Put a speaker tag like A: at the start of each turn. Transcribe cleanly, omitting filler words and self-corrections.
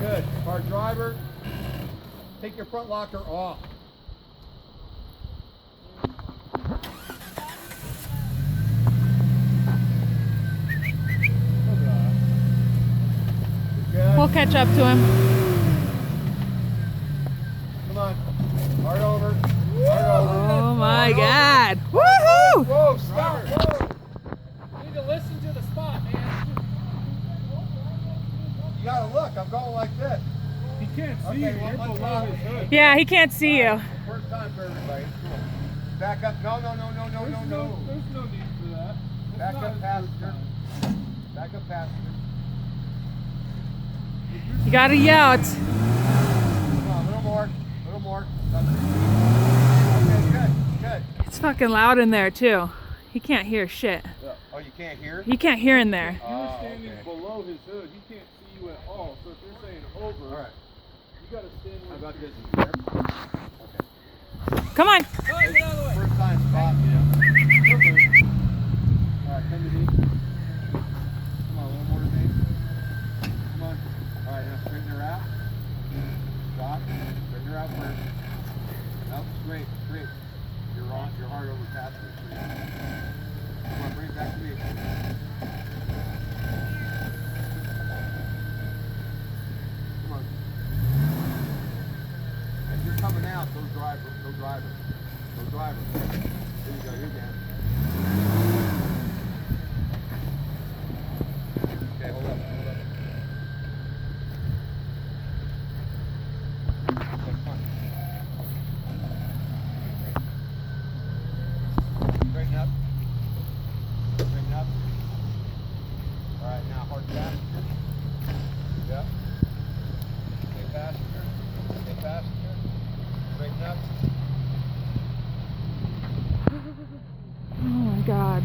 A: Good. Hard driver. Take your front locker off. Good.
B: We'll catch up to him.
A: Come on. Hard over. Hard over.
B: Oh my
A: Hard
B: God.
A: over.
B: Woohoo!
A: Whoa, stop. Whoa. You need to listen to the spot, man. You gotta look. I'm going like this.
C: He can't see
A: Okay,
C: you.
A: well,
C: You're
A: let's
C: below
A: not.
C: his hood.
B: Yeah, he can't see you.
A: First time for everybody. Come on. Back up. No, no, no, no, no, no, no.
C: There's no need for that. It's
A: Back
C: not
A: up,
C: his
A: passenger.
C: first time.
A: Back up, passenger.
B: You gotta yell. It's
A: Come on, a little more. A little more. Okay, good, good.
B: it's fucking loud in there too. He can't hear shit.
A: Oh, you can't hear?
B: You can't hear in there.
C: You're
A: Oh,
C: standing
A: okay.
C: below his hood. He can't see you at all. So if you're saying over,
A: All right.
C: you gotta stand
A: How
C: where
A: about
C: you're
A: this? Okay.
B: Come on.
A: First time spot. Yeah. All right, come to me. Come on, a little more to me. Come on. All right, now straighten her out. Stop. Straighten her out first. No, straight, straight. You're on. You're hard over past her. Straight. Come on, bring it back to me. Come on. As you're coming out, go driver, go driver, go driver. There you go, you're down. Okay, hold up, hold up. Okay, come on. Straighten up. Straighten up. All right, now hard passenger. Yep. Stay passenger. Stay passenger. Straighten up.
B: Oh my God.